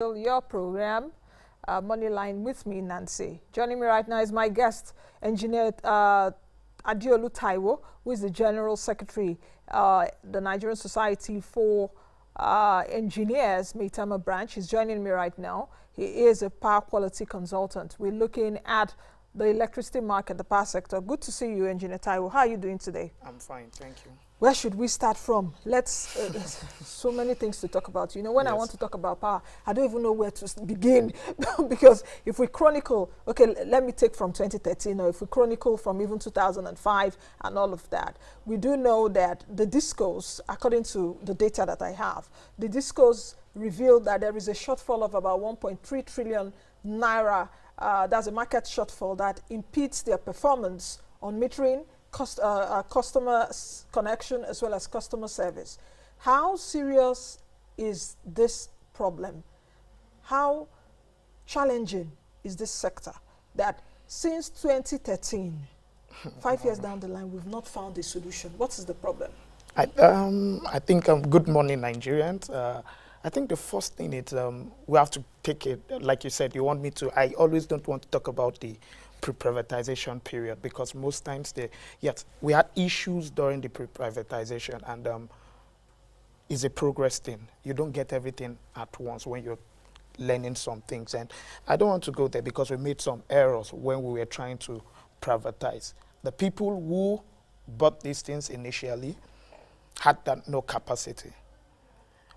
Your program, Moneyline with me, Nancy. Joining me right now is my guest, Engineer Adeolu Taiwo, who is the General Secretary, the Nigerian Society for Engineers, Maitama branch. He's joining me right now. He is a power quality consultant. We're looking at the electricity market, the power sector. Good to see you, Engineer Taiwo. How are you doing today? I'm fine, thank you. Where should we start from? Let's, so many things to talk about. You know, when I want to talk about power, I don't even know where to begin. Because if we chronicle, okay, let me take from 2013, or if we chronicle from even 2005 and all of that, we do know that the discos, according to the data that I have, the discos revealed that there is a shortfall of about 1.3 trillion naira. That's a market shortfall that impedes their performance on metering, customer connection as well as customer service. How serious is this problem? How challenging is this sector that since 2013, 5 years down the line, we've not found a solution? What is the problem? I think good morning, Nigerians. I think the first thing is we have to take it, like you said, you want me to, I always don't want to talk about the pre-privatization period, because most times we had issues during the pre-privatization, and it's a progress thing. You don't get everything at once when you're learning some things, and I don't want to go there because we made some errors when we were trying to privatize. The people who bought these things initially had no capacity.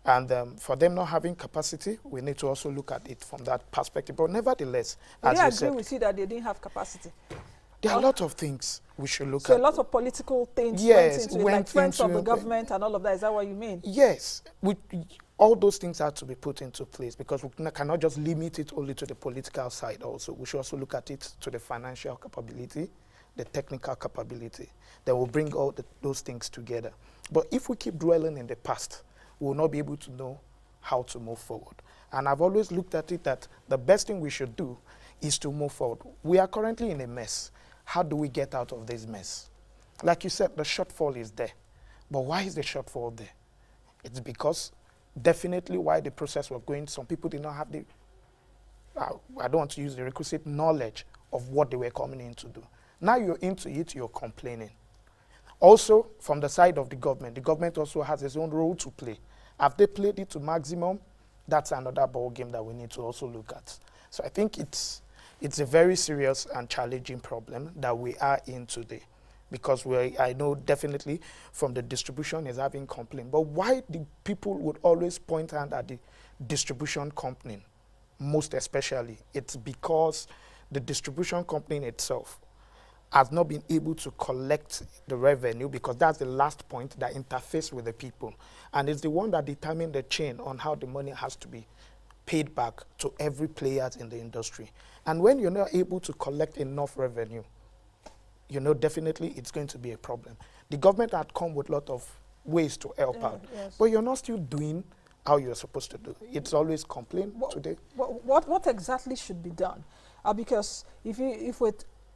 And for them not having capacity, we need to also look at it from that perspective. But nevertheless, as you said, I agree with you that they didn't have capacity. There are a lot of things we should look at. So a lot of political things yes, went into it, like friends of the government and all of that. Is that what you mean? Yes. All those things have to be put into place, because we cannot just limit it only to the political side also. We should also look at it to the financial capability, the technical capability. That will bring all those things together. But if we keep dwelling in the past, we will not be able to know how to move forward. And I've always looked at it that the best thing we should do is to move forward. We are currently in a mess. How do we get out of this mess? Like you said, the shortfall is there. But why is the shortfall there? It's because definitely while the process was going, some people did not have the, I don't want to use the requisite knowledge of what they were coming in to do. Now you're into it, you're complaining. Also, from the side of the government also has its own role to play. Have they played it to maximum? That's another ball game that we need to also look at. So I think it's a very serious and challenging problem that we are in today, because I know definitely from the distribution is having complaint. But why the people would always point out at the distribution company, most especially, it's because the distribution company itself has not been able to collect the revenue, because that's the last point that interfaces with the people. And it's the one that determines the chain on how the money has to be paid back to every player in the industry. And when you're not able to collect enough revenue, you know, definitely it's going to be a problem. The government had come with a lot of ways to help out, yes, but you're not still doing how you're supposed to do. It's always complaint today. What exactly should be done? Because if we're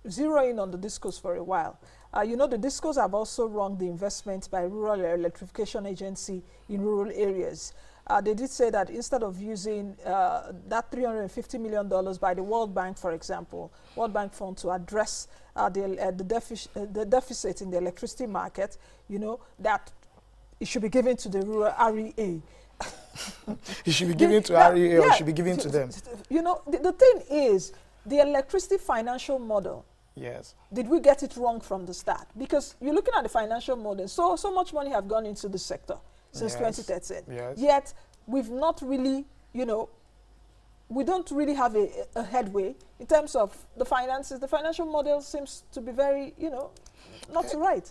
zeroing on the discos for a while, you know, the discos have also run the investment by Rural Electrification Agency in rural areas. They did say that instead of using that $350 million by the World Bank, for example, World Bank Fund, to address the deficit in the electricity market, you know, that it should be given to the rural REA. It should be given to REA, or it should be given to them. You know, the thing is, the electricity financial model, yes, did we get it wrong from the start? Because you're looking at the financial model, so much money have gone into the sector since 2013. Yes. Yet we've not really, you know, we don't really have a headway in terms of the finances. The financial model seems to be very, you know, not right.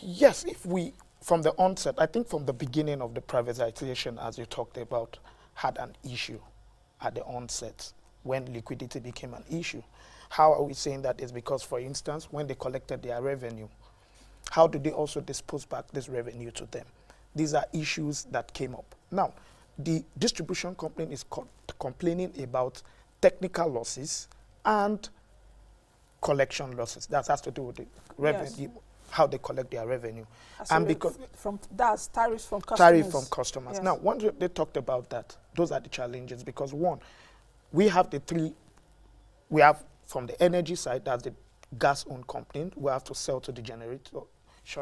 Yes, if we, from the onset, I think from the beginning of the privatization, as you talked about, had an issue at the onset when liquidity became an issue. How are we saying that? Is because, for instance, when they collected their revenue, how do they also dispose back this revenue to them? These are issues that came up. Now, the distribution company is complaining about technical losses and collection losses. That has to do with the revenue, how they collect their revenue. So And because that's tariffs from customers. tariff from customers. Yes. Now, once they talked about that, those are the challenges, because one, we have we have from the energy side, that's the gas-owned company, we have to sell to the generation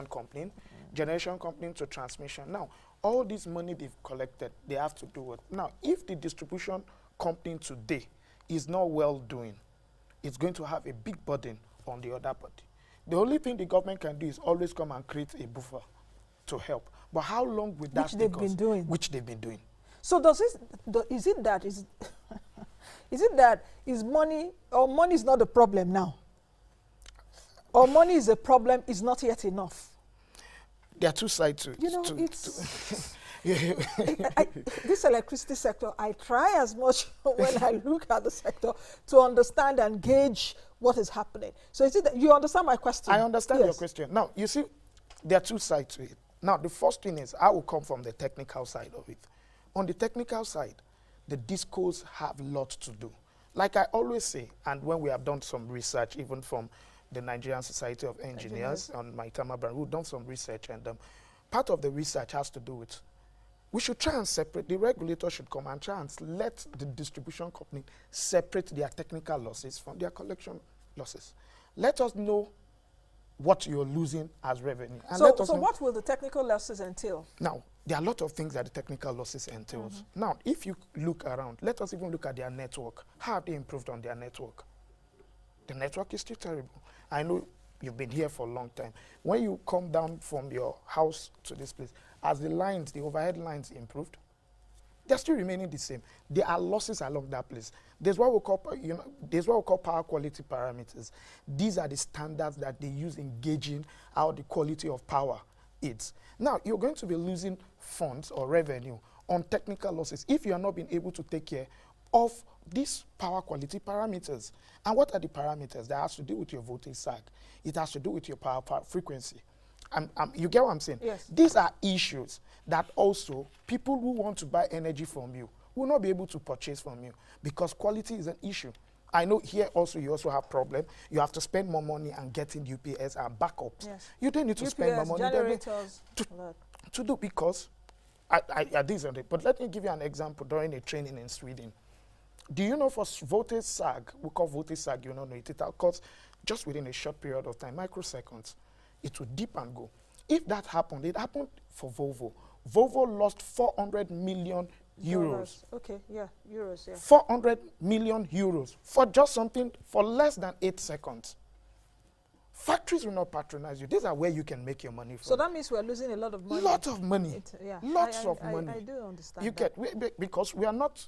company, generation company to transmission. Now, all this money they've collected, they have to do it. Now, if the distribution company today is not well doing, it's going to have a big burden on the other party. The only thing the government can do is always come and create a buffer to help. But how long would that take us? Which they've been doing. So is it that is money, or money is not the problem now? Or money is a problem, is not yet enough? There are two sides to it. You know, this electricity sector, I try as much when I look at the sector to understand and gauge what is happening. So is it that you understand my question? I understand your question. Now, you see, there are two sides to it. Now, the first thing is, I will come from the technical side of it. On the technical side, the discos have lots to do. Like I always say, and when we have done some research, even from the Nigerian Society of Engineers on Maitama brand, we've done some research, and part of the research has to do with, we should try and separate, the regulator should come and try and let the distribution company separate their technical losses from their collection losses. Let us know what you're losing as revenue. And so what will the technical losses entail? Now, there are a lot of things that the technical losses entails. Now, if you look around, let us even look at their network. How have they improved on their network? The network is still terrible. I know you've been here for a long time. When you come down from your house to this place, as the lines, the overhead lines improved, they're still remaining the same. There are losses along that place. There's what we call, there's what we call power quality parameters. These are the standards that they use in gauging how the quality of power is. Now, you're going to be losing funds or revenue on technical losses if you are not being able to take care of these power quality parameters. And what are the parameters? That has to do with your voltage sag. It has to do with your power frequency. You get what I'm saying? Yes. These are issues that also people who want to buy energy from you will not be able to purchase from you, because quality is an issue. I know here also you also have problem. You have to spend more money on getting UPS and backups. Yes. You don't need to spend more money generators, to do, because I these are the, but let me give you an example during a training in Sweden. Do you know for voltage sag, we call voltage sag, you know it occurs just within a short period of time, microseconds. It will dip and go. If that happened, it happened for Volvo. Volvo lost 400 million euros. Okay, yeah, euros, yeah. 400 million euros for just something for less than 8 seconds. Factories will not patronize you. These are where you can make your money from. So that means we're losing a lot of money. Lots of money. Lots of money. I do understand you that. Because we are not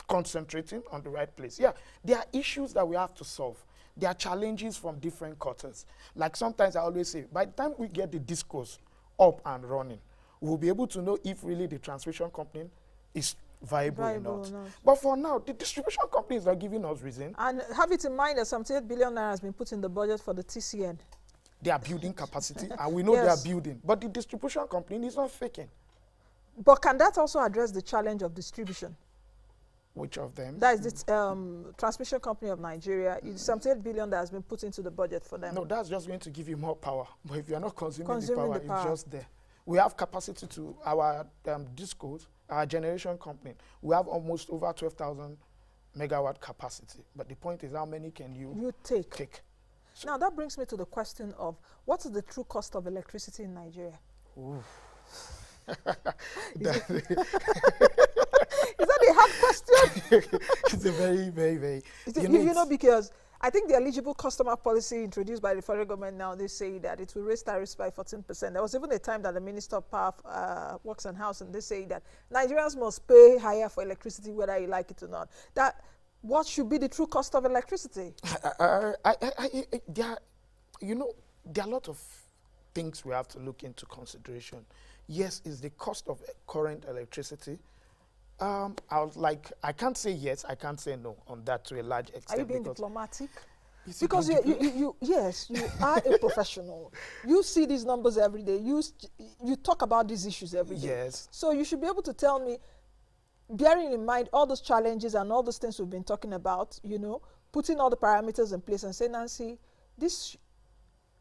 concentrating on the right place. Yeah, there are issues that we have to solve. There are challenges from different quarters. Like sometimes I always say, by the time we get the discos up and running, we'll be able to know if really the transmission company is viable or not. But for now, the distribution company is not giving us reason. And have it in mind that 78 billion naira has been put in the budget for the TCN. They are building capacity, and we know they are building. But the distribution company is not faking. But can that also address the challenge of distribution? Which of them? That is the transmission company of Nigeria. It's 78 billion that has been put into the budget for them. No, that's just going to give you more power. But if you're not consuming the power, it's just there. We have capacity to our discos, our generation company. We have almost over 12,000 megawatt capacity. But the point is, how many can you take? So now, that brings me to the question of, what is the true cost of electricity in Nigeria? Is that a hard question? It's a very, very, very... You know, because I think the eligible customer policy introduced by the federal government now, they say that it will raise tariffs by 14%. There was even a time that the Minister of Power, Works and Housing, they say that Nigerians must pay higher for electricity whether you like it or not. What should be the true cost of electricity? There are a lot of things we have to look into consideration. Yes, is the cost of current electricity. I can't say yes, I can't say no on that to a large extent. Are you being diplomatic? Because yes, you are a professional. You see these numbers every day. You talk about these issues every day. Yes. So you should be able to tell me, bearing in mind all those challenges and all those things we've been talking about, putting all the parameters in place and say, Nancy, this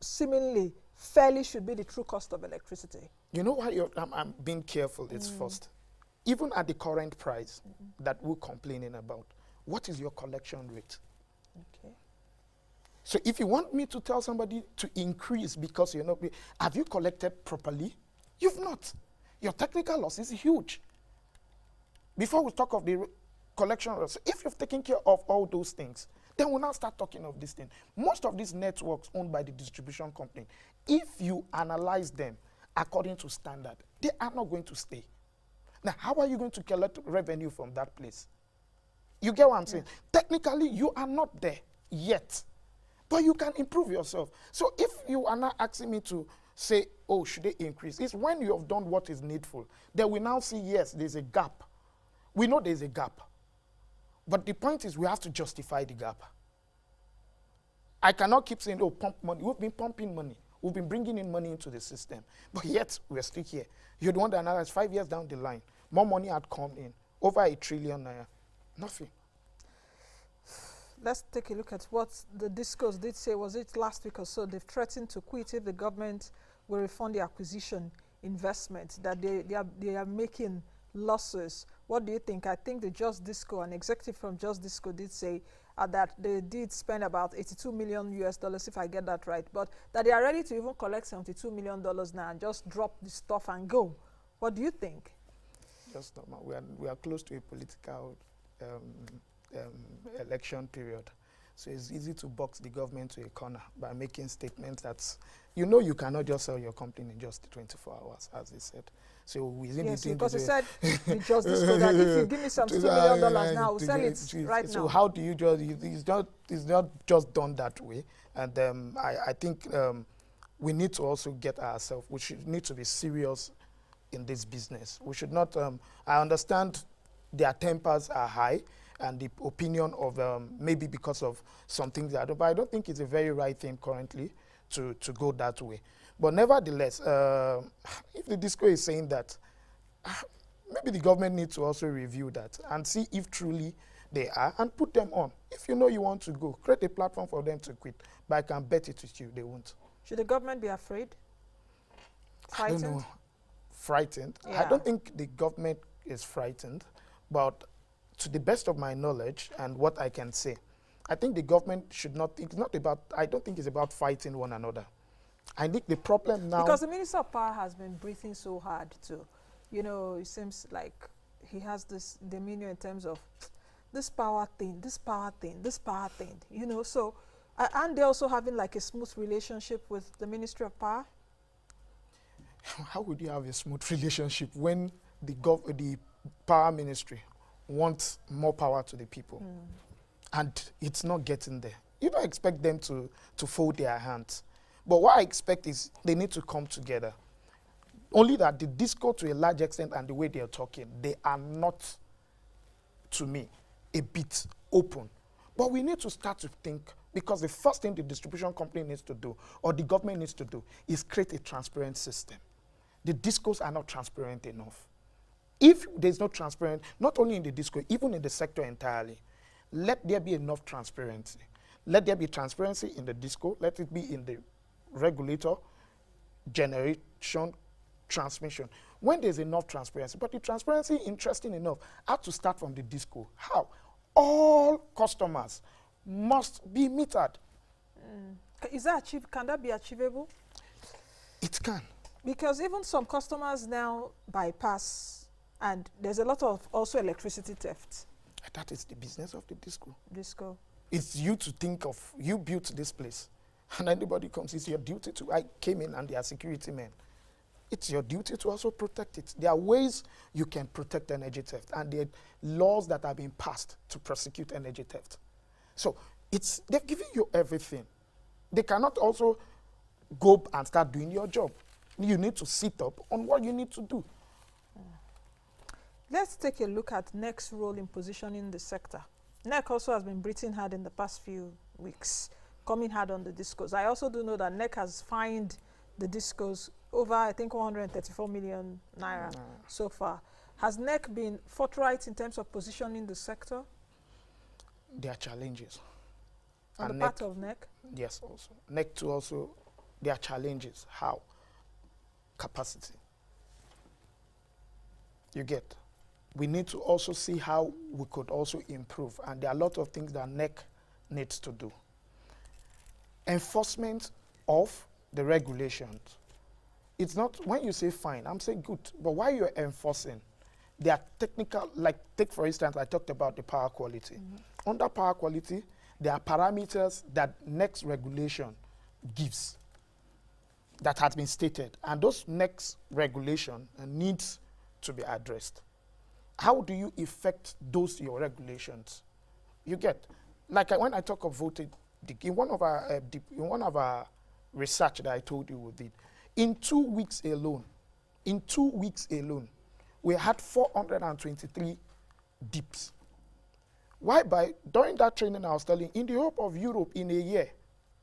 seemingly fairly should be the true cost of electricity? You know why I'm being careful is first. Even at the current price that we're complaining about, what is your collection rate? Okay. So if you want me to tell somebody to increase because you're not, have you collected properly? You've not. Your technical loss is huge. Before we talk of the collection loss, if you've taken care of all those things, then we'll now start talking of this thing. Most of these networks owned by the distribution company, if you analyze them according to standard, they are not going to stay. Now, how are you going to collect revenue from that place? You get what I'm saying? Technically, you are not there yet, but you can improve yourself. So if you are not asking me to say, oh, should they increase? It's when you have done what is needful. Then we now see, yes, there's a gap. We know there's a gap. But the point is we have to justify the gap. I cannot keep saying, oh, pump money. We've been pumping money. We've been bringing in money into the system. But yet, we're still here. You'd want to analyze 5 years down the line. More money had come in. Over ₦1 trillion. Nothing. Let's take a look at what the discourse did say. Was it last week or so? They've threatened to quit if the government will refund the acquisition investment, that they are making losses. What do you think? I think the Just Disco, an executive from Just Disco did say that they did spend about $82 million US, if I get that right, but that they are ready to even collect $72 million now and just drop the stuff and go. What do you think? Just normal. We are close to a political election period. So it's easy to box the government to a corner by making statements that, you know, you cannot just sell your company in just 24 hours, as they said. So within yes, the because they said the Just Disco that if you give me some $2 million now, we'll sell it right now. So how do you just, it's not just done that way. And I think we need to also get ourselves, we should need to be serious in this business. We should not, I understand their tempers are high, and the opinion of maybe because of some things that I don't, but I don't think it's a very right thing currently to go that way. But nevertheless, if the disco is saying that, maybe the government needs to also review that and see if truly they are and put them on. If you know you want to go, create a platform for them to quit. But I can bet it with you, they won't. Should the government be afraid? Frightened? I don't know. Frightened? Yeah. I don't think the government is frightened, but to the best of my knowledge and what I can say, I think the government should not, it's not about, I don't think it's about fighting one another. I think the problem now... Because the Minister of Power has been breathing so hard too. You know, it seems like he has this demeanor in terms of this power thing, this power thing, this power thing, you know. So, aren't they also having like a smooth relationship with the Ministry of Power? How would you have a smooth relationship when the power ministry wants more power to the people and it's not getting there? You don't expect them to fold their hands. But what I expect is they need to come together. Only that the disco, to a large extent, and the way they are talking, they are not, to me, a bit open. But we need to start to think, because the first thing the distribution company needs to do, or the government needs to do, is create a transparent system. The discos are not transparent enough. If there's no transparent, not only in the disco, even in the sector entirely, let there be enough transparency. Let there be transparency in the disco, let it be in the regulator, generation, transmission. When there's enough transparency, but the transparency, interesting enough, had to start from the disco. How? All customers must be metered. Is that can that be achievable? It can. Because even some customers now bypass, and there's a lot of also electricity theft. That is the business of the disco. Disco. It's you to think of, you built this place, and anybody comes, it's your duty to, I came in and they are security men. It's your duty to also protect it. There are ways you can protect energy theft, and there are laws that have been passed to prosecute energy theft. So they've given you everything. They cannot also go and start doing your job. You need to sit up on what you need to do. Let's take a look at NEC's role in positioning the sector. NEC also has been breathing hard in the past few weeks, coming hard on the discos. I also do know that NEC has fined the discos over, I think, 134 million naira so far. Has NEC been forthright in terms of positioning the sector? There are challenges. On the part of NEC? Yes, also. NEC too also There are challenges. How? Capacity. You get? We need to also see how we could also improve. And there are a lot of things that NEC needs to do. Enforcement of the regulations. It's not, when you say fine, I'm saying good, but while you're enforcing, there are technical, like take for instance, I talked about the power quality. Under power quality, there are parameters that next regulation gives that has been stated, and those next regulation needs to be addressed. How do you effect those your regulations? You get, like when I talk of voting, in one of our research that I told you we did, in 2 weeks alone, we had 423 dips. Why? During that training I was telling, in the whole of Europe in a year,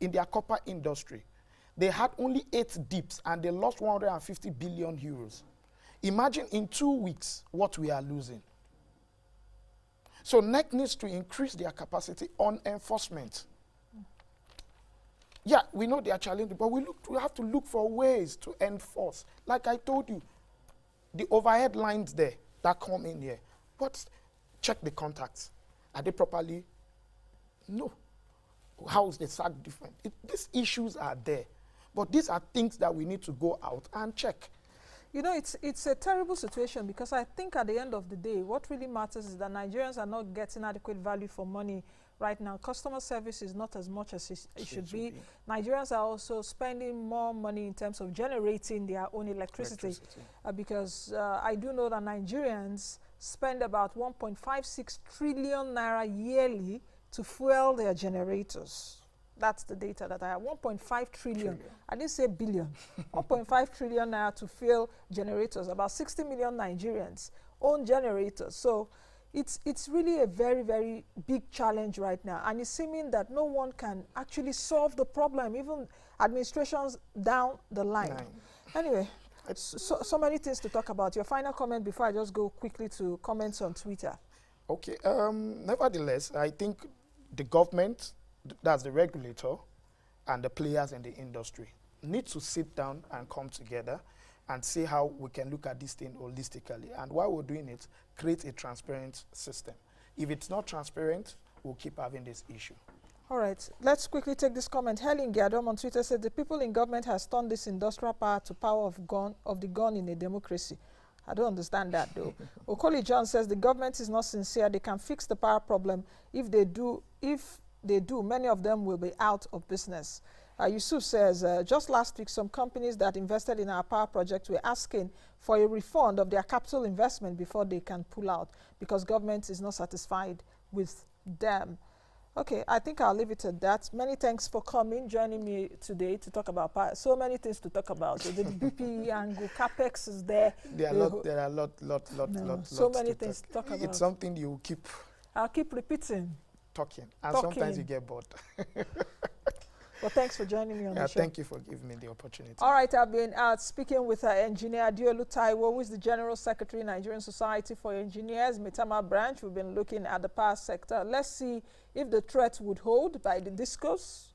in their copper industry, they had only 8 dips and they lost 150 billion euros. Imagine in 2 weeks what we are losing. So NEC needs to increase their capacity on enforcement. Yeah, we know they are challenging, but we have to look for ways to enforce. Like I told you, the overhead lines there that come in here, but check the contacts. Are they properly? No. How is the SAC different? These issues are there, but these are things that we need to go out and check. You know, it's a terrible situation, because I think at the end of the day, what really matters is that Nigerians are not getting adequate value for money right now. Customer service is not as much as it should be. Nigerians are also spending more money in terms of generating their own electricity. Because I do know that Nigerians spend about 1.56 trillion naira yearly to fuel their generators. That's the data that I have. 1.5 trillion. I didn't say billion. 1.5 trillion naira to fuel generators. About 60 million Nigerians own generators. So it's really a very, very big challenge right now. And it's seeming that no one can actually solve the problem, even administrations down the line. Anyway, so many things to talk about. Your final comment before I just go quickly to comments on Twitter. Okay. Nevertheless, I think the government, that's the regulator, and the players in the industry need to sit down and come together and see how we can look at this thing holistically. And while we're doing it, create a transparent system. If it's not transparent, we'll keep having this issue. All right, let's quickly take this comment. Helen Giadom on Twitter said, the people in government has turned this industrial power to power of the gun in a democracy. I don't understand that though. Okoli John says, the government is not sincere. They can fix the power problem. If they do, many of them will be out of business. Yusuf says, just last week, some companies that invested in our power project were asking for a refund of their capital investment before they can pull out, because government is not satisfied with them. Okay, I think I'll leave it at that. Many thanks for coming, joining me today to talk about power. So many things to talk about. The BPE angle, CapEx is there. There are a lot. So many things to talk about. It's something you keep. I'll keep repeating. Talking. Sometimes you get bored. Well, thanks for joining me on the show. Thank you for giving me the opportunity. All right, I've been speaking with engineer Adeolu Taiwo, who is the General Secretary, Nigerian Society for Engineers, Maitama branch. We've been looking at the power sector. Let's see if the threat would hold by the discourse.